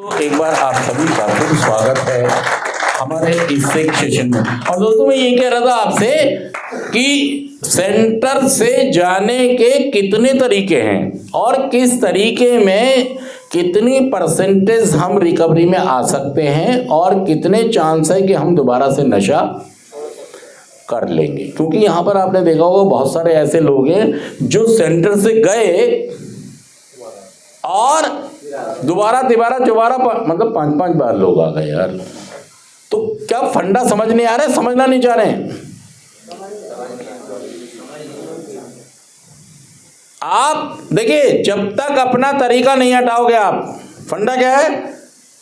तो एक बार आप सभी का फिर स्वागत है हमारे इस सेशन में। और दोस्तों मैं ये कह रहा था आपसे कि सेंटर से जाने के कितने तरीके हैं और किस तरीके में कितनी परसेंटेज हम रिकवरी में आ सकते हैं और कितने चांस है कि हम दोबारा से नशा कर लेंगे। क्योंकि यहाँ पर आपने देखा होगा बहुत सारे ऐसे लोग हैं जो सेंटर से गए और दोबारा तिबारा चौबारा मतलब 5-5 बार लोग आ गए यार। तो क्या फंडा समझ नहीं आ रहा है, समझना नहीं चाह रहे हैं आप। देखिए जब तक अपना तरीका नहीं हटाओगे आप, फंडा क्या है,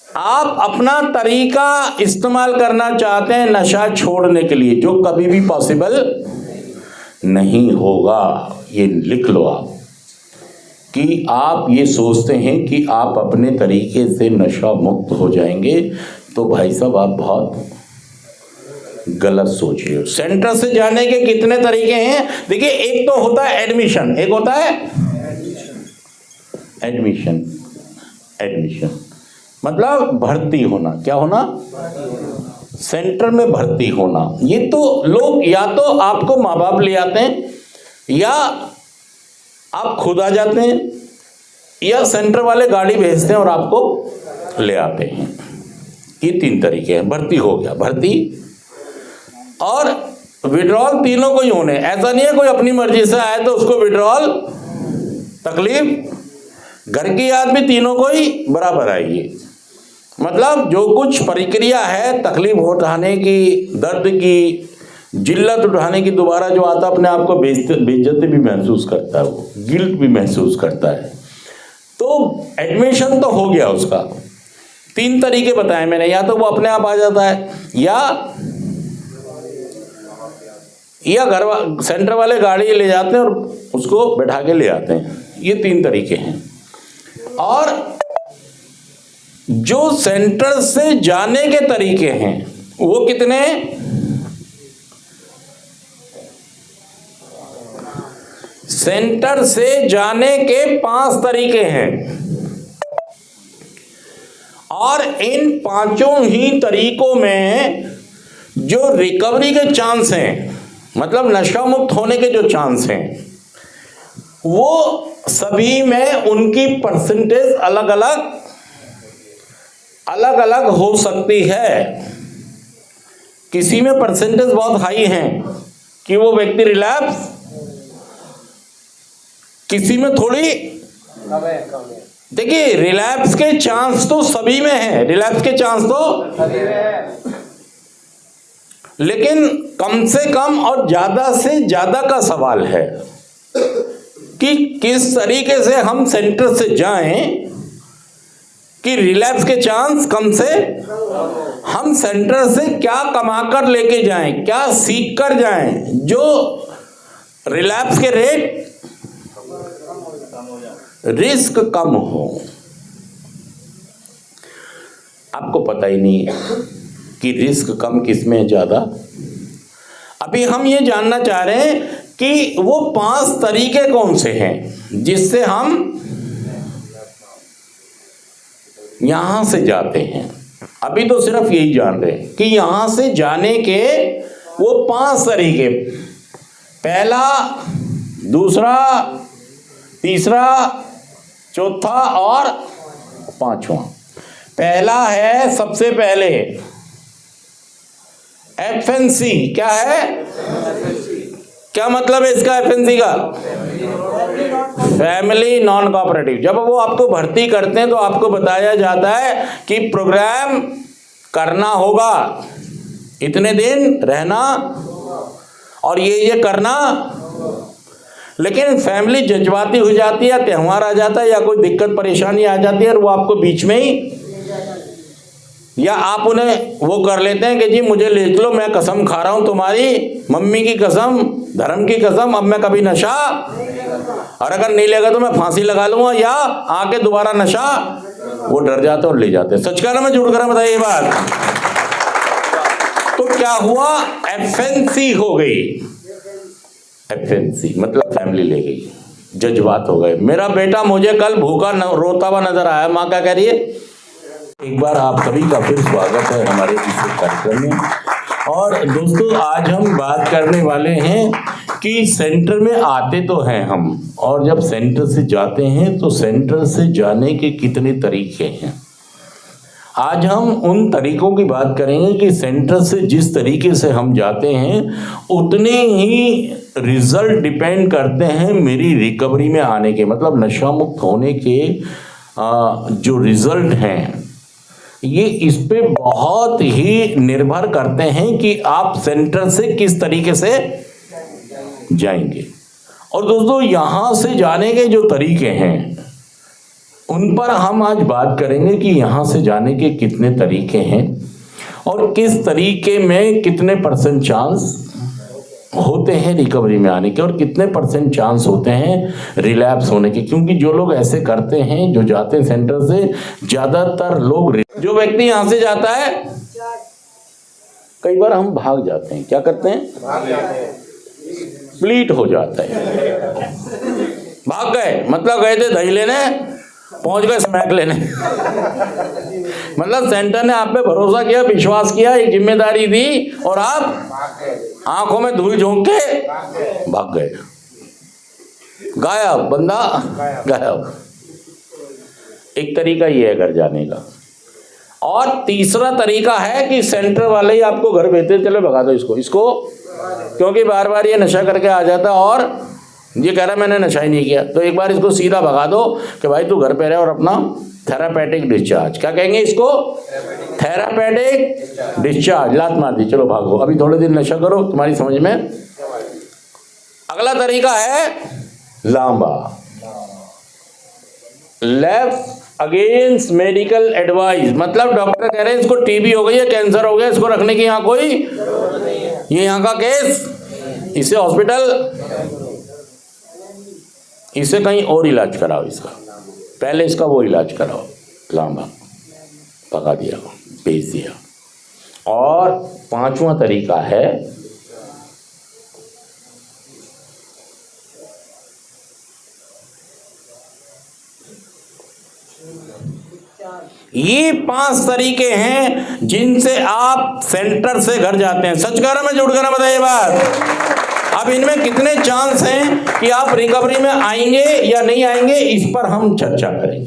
आप अपना तरीका इस्तेमाल करना चाहते हैं नशा छोड़ने के लिए, जो कभी भी पॉसिबल नहीं होगा। ये लिख लो आप कि आप ये सोचते हैं कि आप अपने तरीके से नशा मुक्त हो जाएंगे, तो भाई साहब आप बहुत गलत सोच रहे हो। सेंटर से जाने के कितने तरीके हैं? देखिए एक तो होता है एडमिशन, एक होता है एडमिशन मतलब भर्ती होना। क्या होना? सेंटर में भर्ती होना। ये तो लोग या तो आपको माँ बाप ले आते हैं, या आप खुद आ जाते हैं, या सेंटर वाले गाड़ी भेजते हैं और आपको ले आते हैं। ये 3 तरीके हैं। भर्ती हो गया, भर्ती और विड्रॉल तीनों को ही होने। ऐसा नहीं है कोई अपनी मर्जी से आए तो उसको विड्रॉल तकलीफ, घर की याद भी तीनों को ही बराबर आएगी। मतलब जो कुछ प्रक्रिया है तकलीफ उठाने की, दर्द की, जिल्लत उठाने की, दोबारा जो आता अपने आप को बेइज्जती भी महसूस करता है, वो गिल्ट भी महसूस करता है। तो एडमिशन तो हो गया उसका। 3 तरीके बताए मैंने, या तो वो अपने आप आ जाता है, या सेंटर वाले गाड़ी ले जाते हैं और उसको बैठा के ले आते हैं। ये 3 तरीके हैं। और जो सेंटर से जाने के तरीके हैं वो कितने? सेंटर से जाने के 5 तरीके हैं और इन 5 ही तरीकों में जो रिकवरी के चांस हैं, मतलब नशा मुक्त होने के जो चांस हैं, वो सभी में उनकी परसेंटेज अलग अलग हो सकती है। किसी में परसेंटेज बहुत हाई है कि वो व्यक्ति रिलैप्स, किसी में थोड़ी कम है। देखिए रिलैप्स के चांस तो सभी में है, रिलैप्स के चांस तो सभी में है, लेकिन कम से कम और ज्यादा से ज्यादा का सवाल है कि किस तरीके से हम सेंटर से जाएं कि रिलैप्स के चांस कम से, हम सेंटर से क्या कमा कर लेके जाएं, क्या सीख कर जाएं जो रिलैप्स के रेट, रिस्क कम हो। आपको पता ही नहीं है कि रिस्क कम किसमें है ज्यादा। अभी हम ये जानना चाह रहे हैं कि वो 5 तरीके कौन से हैं जिससे हम यहां से जाते हैं। अभी तो सिर्फ यही जान रहे हैं कि यहां से जाने के वो 5 तरीके, पहला, दूसरा, तीसरा, चौथा और 5वां। पहला है सबसे पहले FNC। क्या है? क्या मतलब है इसका FNC का? Family non cooperative. जब वो आपको भर्ती करते हैं तो आपको बताया जाता है कि प्रोग्राम करना होगा, इतने दिन रहना और ये करना, लेकिन फैमिली जज्बाती हो जाती है, त्यौहार आ जाता है या कोई दिक्कत परेशानी आ जाती है और वो आपको बीच में ही, या आप उन्हें वो कर लेते हैं कि जी मुझे ले लो, मैं कसम खा रहा हूं तुम्हारी मम्मी की कसम, धर्म की कसम, अब मैं कभी नशा, और अगर नहीं लेगा तो मैं फांसी लगा लूंगा, या आके दोबारा नशा। वो डर जाते और ले जाते। सच कह रहा मैं झूठ कर बताइए बात। तो क्या हुआ? FNC हो गई। FNC मतलब फैमिली ले गई, जज्बात हो गए। मेरा बेटा मुझे कल भूखा रोता हुआ नजर आया, माँ क्या कह रही है? एक बार आप सभी का फिर स्वागत है हमारे इस कार्यक्रम में। और दोस्तों, आज हम बात करने वाले हैं कि सेंटर में आते तो हैं हम, और जब सेंटर से जाते हैं तो सेंटर से जाने के कितने तरीके हैं। आज हम उन तरीकों की बात करेंगे कि सेंटर से जिस तरीके से हम जाते हैं उतने ही रिजल्ट डिपेंड करते हैं मेरी रिकवरी में आने के, मतलब नशा मुक्त होने के जो रिजल्ट हैं ये इस पे बहुत ही निर्भर करते हैं कि आप सेंटर से किस तरीके से जाएंगे। और दोस्तों, यहाँ से जाने के जो तरीके हैं उन पर हम आज बात करेंगे कि यहाँ से जाने के कितने तरीके हैं और किस तरीके में कितने % चांस होते हैं रिकवरी में आने के और कितने % चांस होते हैं रिलैप्स होने के। क्योंकि जो लोग ऐसे करते हैं, जो जाते हैं सेंटर से, ज्यादातर लोग, जो व्यक्ति यहाँ से जाता है, कई बार हम भाग जाते हैं। क्या करते हैं? स्प्लिट हो जाता है। भाग गए मतलब गए थे दही लेने, पहुंच गए स्मैक लेने। मतलब सेंटर ने आप पे भरोसा किया, विश्वास किया, एक जिम्मेदारी दी और आप आंखों में धूल झोंक के भाग गए। गायब, बंदा गायब। एक तरीका ये है घर जाने का। और तीसरा तरीका है कि सेंटर वाले ही आपको घर भेजते, चलो भगा दो इसको, क्योंकि बार बार ये नशा करके आ जाता और ये कह रहा मैंने नशा ही नहीं किया, तो एक बार इसको सीधा भगा दो कि भाई तू घर पे रहे और अपना थेरापेटिक डिस्चार्ज, क्या कहेंगे इसको? थेरापेटिक डिस्चार्ज, लात मार दी, चलो भागो, अभी थोड़े दिन नशा करो, तुम्हारी समझ में। अगला तरीका है LAMA, left against medical advice, मतलब डॉक्टर कह रहे हैं इसको टीबी हो गई है, कैंसर हो गया, इसको रखने की यहाँ कोई, ये यहाँ का केस, इसे हॉस्पिटल, इसे कहीं और इलाज कराओ, इसका पहले इसका वो इलाज कराओ, लांबा, भगा दिया, भेज दिया। और 5वां तरीका है ये 5 तरीके हैं जिनसे आप सेंटर से घर जाते हैं। सच कह रहा मैं, झूठ कह रहा, बताइए बात। अब इनमें कितने चांस हैं कि आप रिकवरी में आएंगे या नहीं आएंगे, इस पर हम चर्चा करेंगे।